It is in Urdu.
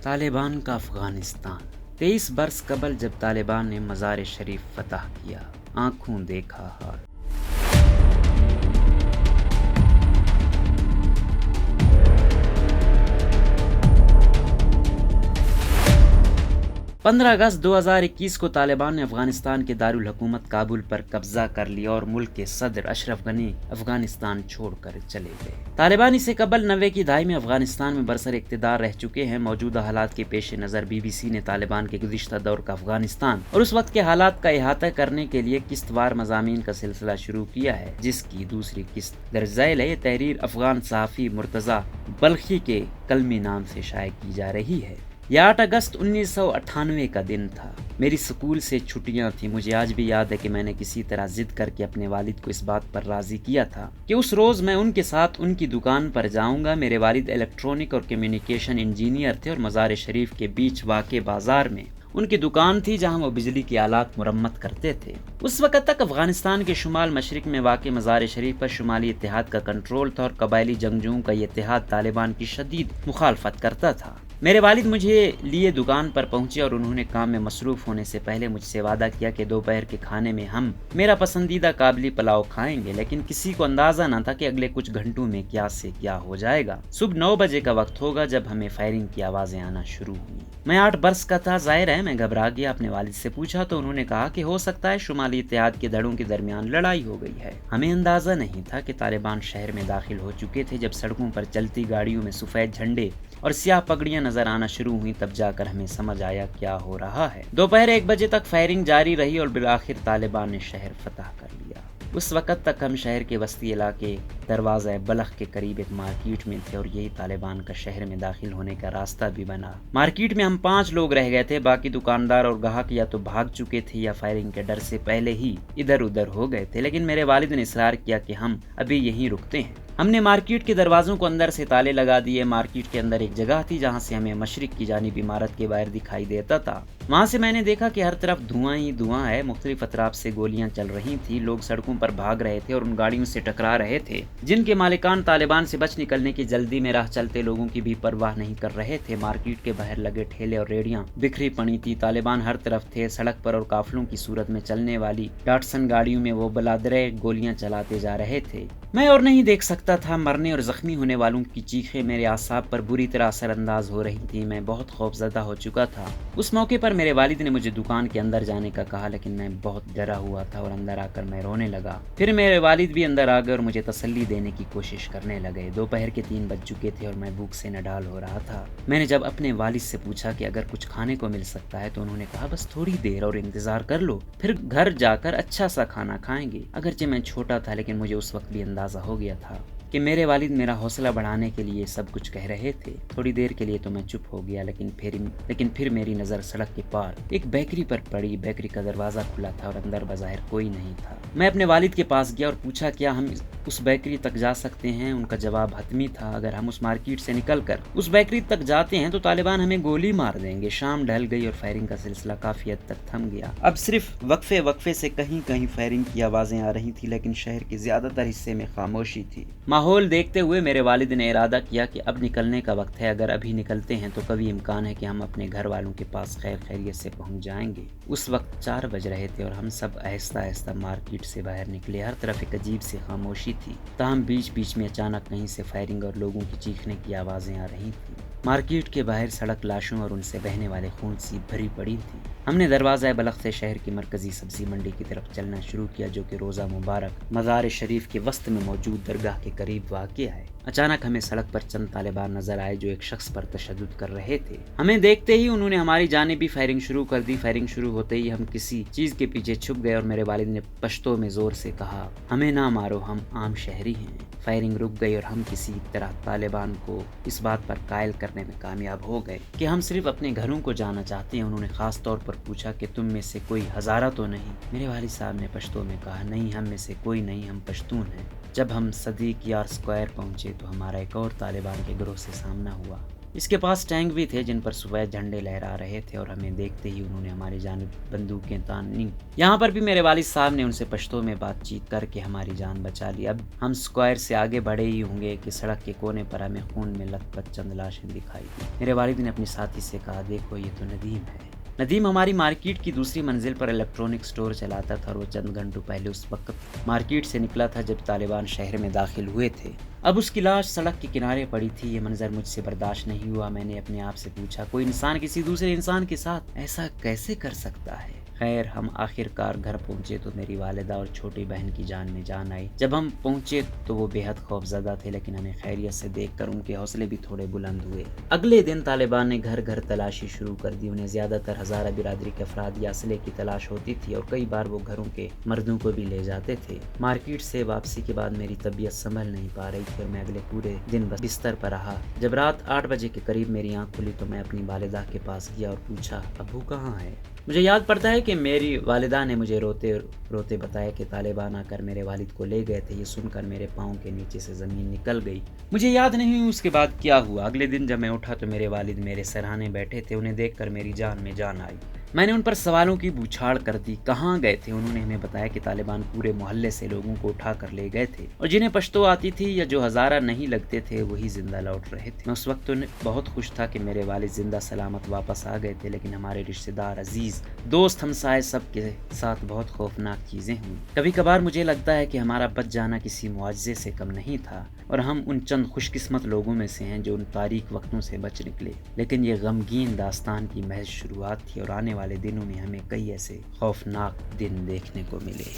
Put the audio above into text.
طالبان کا افغانستان 23 برس قبل جب طالبان نے مزار شریف فتح کیا، آنکھوں دیکھا حال۔ 15 اگست 2021 کو طالبان نے افغانستان کے دارالحکومت کابل پر قبضہ کر لیا اور ملک کے صدر اشرف غنی افغانستان چھوڑ کر چلے گئے۔ طالبان اس سے قبل 90 کی دہائی میں افغانستان میں برسر اقتدار رہ چکے ہیں۔ موجودہ حالات کے پیش نظر BBC نے طالبان کے گزشتہ دور کا افغانستان اور اس وقت کے حالات کا احاطہ کرنے کے لیے قسط وار مضامین کا سلسلہ شروع کیا ہے، جس کی دوسری قسط درج ذیل ہے۔ یہ تحریر افغان صحافی مرتضی بلخی کے قلمی نام سے شائع کی جا رہی ہے۔ یہ 8 اگست 1998 کا دن تھا۔ میری سکول سے چھٹیاں تھیں۔ مجھے آج بھی یاد ہے کہ میں نے کسی طرح ضد کر کے اپنے والد کو اس بات پر راضی کیا تھا کہ اس روز میں ان کے ساتھ ان کی دکان پر جاؤں گا۔ میرے والد الیکٹرونک اور کمیونیکیشن انجینئر تھے اور مزار شریف کے بیچ واقع بازار میں ان کی دکان تھی جہاں وہ بجلی کے آلات مرمت کرتے تھے۔ اس وقت تک افغانستان کے شمال مشرق میں واقع مزار شریف پر شمالی اتحاد کا کنٹرول تھا اور قبائلی جنگجوؤں کا یہ اتحاد طالبان کی شدید مخالفت کرتا تھا۔ میرے والد مجھے لیے دکان پر پہنچے اور انہوں نے کام میں مصروف ہونے سے پہلے مجھ سے وعدہ کیا کہ دوپہر کے کھانے میں ہم میرا پسندیدہ کابلی پلاؤ کھائیں گے، لیکن کسی کو اندازہ نہ تھا کہ اگلے کچھ گھنٹوں میں کیا سے کیا ہو جائے گا۔ صبح 9 بجے کا وقت ہوگا جب ہمیں فائرنگ کی آوازیں آنا شروع ہوئیں۔ میں 8 برس کا تھا، ظاہر ہے میں گھبرا گیا۔ اپنے والد سے پوچھا تو انہوں نے کہا کہ ہو سکتا ہے شمالی اتحاد کے دھڑوں کے درمیان لڑائی ہو گئی ہے۔ ہمیں اندازہ نہیں تھا کہ طالبان شہر میں داخل ہو چکے تھے۔ جب سڑکوں پر چلتی گاڑیوں میں سفید جھنڈے اور سیاہ پگڑیاں نظر آنا شروع ہوئی تب جا کر ہمیں سمجھ آیا کیا ہو رہا ہے۔ دوپہر 1 بجے تک فائرنگ جاری رہی اور بالآخر طالبان نے شہر فتح کر لیا۔ اس وقت تک ہم شہر کے وسطی علاقے دروازہ بلخ کے قریب ایک مارکیٹ میں تھے اور یہی طالبان کا شہر میں داخل ہونے کا راستہ بھی بنا۔ مارکیٹ میں ہم 5 لوگ رہ گئے تھے، باقی دکاندار اور گاہک یا تو بھاگ چکے تھے یا فائرنگ کے ڈر سے پہلے ہی ادھر ادھر ہو گئے تھے، لیکن میرے والد نے اصرار کیا کہ ہم ابھی یہیں رکتے ہیں۔ ہم نے مارکیٹ کے دروازوں کو اندر سے تالے لگا دیے۔ مارکیٹ کے اندر ایک جگہ تھی جہاں سے ہمیں مشرق کی جانب عمارت کے باہر دکھائی دیتا تھا۔ وہاں سے میں نے دیکھا کہ ہر طرف دھواں ہی دھواں ہے، مختلف اطراف سے گولیاں چل رہی تھیں، لوگ سڑکوں پر بھاگ رہے تھے اور ان گاڑیوں سے ٹکرا رہے تھے جن کے مالکان طالبان سے بچ نکلنے کی جلدی میں راہ چلتے لوگوں کی بھی پرواہ نہیں کر رہے تھے۔ مارکیٹ کے باہر لگے ٹھیلے اور ریڑیاں بکھری پڑی تھی۔ طالبان ہر طرف تھے۔ سڑک پر اور قافلوں کی صورت میں چلنے والی ڈاٹسن گاڑیوں میں وہ بلادرے گولیاں چلاتے جا رہے تھے۔ میں اور نہیں دیکھ سکتا تھا۔ مرنے اور زخمی ہونے والوں کی چیخیں میرے اعصاب پر بری طرح اثر انداز ہو رہی تھی۔ میں بہت خوفزدہ ہو چکا تھا۔ اس موقع پر میرے والد نے مجھے دکان کے اندر جانے کا کہا، لیکن میں بہت ڈرا ہوا تھا اور اندر آ کر میں رونے لگا۔ پھر میرے والد بھی اندر آ گئے اور مجھے تسلی دینے کی کوشش کرنے لگے۔ دوپہر کے 3 بج چکے تھے اور میں بھوک سے نڈال ہو رہا تھا۔ میں نے جب اپنے والد سے پوچھا کہ اگر کچھ کھانے کو مل سکتا ہے تو انہوں نے کہا بس تھوڑی دیر اور انتظار کر لو، پھر گھر جا کر اچھا سا کھانا کھائیں گے۔ اگرچہ میں چھوٹا تھا لیکن مجھے اس وقت بھی اندازہ ہو گیا تھا کہ میرے والد میرا حوصلہ بڑھانے کے لیے سب کچھ کہہ رہے تھے۔ تھوڑی دیر کے لیے تو میں چپ ہو گیا، لیکن پھر میری نظر سڑک کے پار ایک بیکری پر پڑی۔ بیکری کا دروازہ کھلا تھا اور اندر بظاہر کوئی نہیں تھا۔ میں اپنے والد کے پاس گیا اور پوچھا کیا ہم اس بیکری تک جا سکتے ہیں؟ ان کا جواب حتمی تھا، اگر ہم اس مارکیٹ سے نکل کر اس بیکری تک جاتے ہیں تو طالبان ہمیں گولی مار دیں گے۔ شام ڈھل گئی اور فائرنگ کا سلسلہ کافی حد تک تھم گیا۔ اب صرف وقفے سے کہیں کہیں فائرنگ کی آوازیں آ رہی تھیں، لیکن شہر کے زیادہ تر حصے میں خاموشی تھی۔ ماحول دیکھتے ہوئے میرے والد نے ارادہ کیا کہ اب نکلنے کا وقت ہے۔ اگر ابھی نکلتے ہیں تو کبھی امکان ہے کہ ہم اپنے گھر والوں کے پاس خیر خیریت سے پہنچ جائیں گے۔ اس وقت 4 بج رہے تھے اور ہم سب آہستہ آہستہ مارکیٹ سے باہر نکلے۔ ہر طرف ایک عجیب سی خاموشی تھی، تاہم بیچ بیچ میں اچانک کہیں سے فائرنگ اور لوگوں کی چیخنے کی آوازیں آ رہی تھیں۔ مارکیٹ کے باہر سڑک لاشوں اور ان سے بہنے والے خون سی بھری پڑی تھی۔ ہم نے دروازہ بلخ سے شہر کی مرکزی سبزی منڈی کی طرف چلنا شروع کیا، جو کہ روزہ مبارک مزار شریف کے وسط میں موجود درگاہ کے قریب واقع ہے۔ اچانک ہمیں سڑک پر چند طالبان نظر آئے جو ایک شخص پر تشدد کر رہے تھے۔ ہمیں دیکھتے ہی انہوں نے ہماری جانب بھی فائرنگ شروع کر دی۔ فائرنگ شروع ہوتے ہی ہم کسی چیز کے پیچھے چھپ گئے اور میرے والد نے پشتو میں زور سے کہا ہمیں نہ مارو، ہم عام شہری ہیں۔ فائرنگ رک گئی اور ہم کسی طرح طالبان کو اس بات پر قائل کرنے میں کامیاب ہو گئے کہ ہم صرف اپنے گھروں کو جانا چاہتے ہیں۔ انہوں نے خاص طور پر پوچھا کہ تم میں سے کوئی ہزارہ تو نہیں؟ میرے والد صاحب نے پشتو میں کہا نہیں، ہم میں سے کوئی نہیں، ہم پشتون ہیں۔ جب ہم صدیق یار اسکوائر پہنچے تو ہمارا ایک اور طالبان کے گروہ سے سامنا ہوا۔ اس کے پاس ٹینک بھی تھے جن پر سفید جھنڈے لہرا رہے تھے اور ہمیں دیکھتے ہی انہوں نے ہماری جانب بندوقیں تانی۔ یہاں پر بھی میرے والد صاحب نے ان سے پشتو میں بات چیت کر کے ہماری جان بچا لی۔ اب ہم اسکوائر سے آگے بڑھے ہی ہوں گے کہ سڑک کے کونے پر ہمیں خون میں لت پت چند لاشیں دکھائی دی۔ میرے والد نے اپنے ساتھی سے کہا، دیکھو یہ تو ندیم ہے۔ ندیم ہماری مارکیٹ کی دوسری منزل پر الیکٹرانک سٹور چلاتا تھا اور وہ چند گھنٹوں پہلے اس وقت مارکیٹ سے نکلا تھا جب طالبان شہر میں داخل ہوئے تھے۔ اب اس کی لاش سڑک کے کنارے پڑی تھی۔ یہ منظر مجھ سے برداشت نہیں ہوا۔ میں نے اپنے آپ سے پوچھا، کوئی انسان کسی دوسرے انسان کے ساتھ ایسا کیسے کر سکتا ہے؟ خیر ہم آخر کار گھر پہنچے تو میری والدہ اور چھوٹی بہن کی جان میں جان آئی۔ جب ہم پہنچے تو وہ بے حد خوف زدہ تھے، لیکن ہمیں خیریت سے دیکھ کر ان کے حوصلے بھی تھوڑے بلند ہوئے۔ اگلے دن طالبان نے گھر گھر تلاشی شروع کر دی۔ انہیں زیادہ تر ہزارہ برادری کے افراد یا اسلحے کی تلاش ہوتی تھی اور کئی بار وہ گھروں کے مردوں کو بھی لے جاتے تھے۔ مارکیٹ سے واپسی کے بعد میری طبیعت سنبھل نہیں پا رہی تھی اور میں اگلے پورے دن بستر پر رہا۔ جب رات 8 بجے کے قریب میری آنکھ کھلی تو میں اپنی والدہ کے پاس گیا اور پوچھا، ابو کہاں ہے؟ مجھے یاد پڑتا ہے کہ میری والدہ نے مجھے روتے روتے بتایا کہ طالبان آ کر میرے والد کو لے گئے تھے۔ یہ سن کر میرے پاؤں کے نیچے سے زمین نکل گئی۔ مجھے یاد نہیں اس کے بعد کیا ہوا۔ اگلے دن جب میں اٹھا تو میرے والد میرے سرہانے بیٹھے تھے۔ انہیں دیکھ کر میری جان میں جان آئی۔ میں نے ان پر سوالوں کی بوچھاڑ کر دی، کہاں گئے تھے؟ انہوں نے ہمیں بتایا کہ طالبان پورے محلے سے لوگوں کو اٹھا کر لے گئے تھے اور جنہیں پشتو آتی تھی یا جو ہزارہ نہیں لگتے تھے وہی زندہ لوٹ رہے تھے۔ میں اس وقت تو بہت خوش تھا کہ میرے والد زندہ سلامت واپس آ گئے تھے، لیکن ہمارے رشتہ دار، عزیز، دوست، ہمسائے سب کے ساتھ بہت خوفناک چیزیں ہوئیں۔ کبھی کبھار مجھے لگتا ہے کہ ہمارا بچ جانا کسی معجزے سے کم نہیں تھا اور ہم ان چند خوش قسمت لوگوں میں سے ہیں جو ان تاریک وقتوں سے بچ نکلے۔ لیکن یہ غمگین داستان کی محض شروعات تھی اور آنے والے دنوں میں ہمیں کئی ایسے خوفناک دن دیکھنے کو ملے۔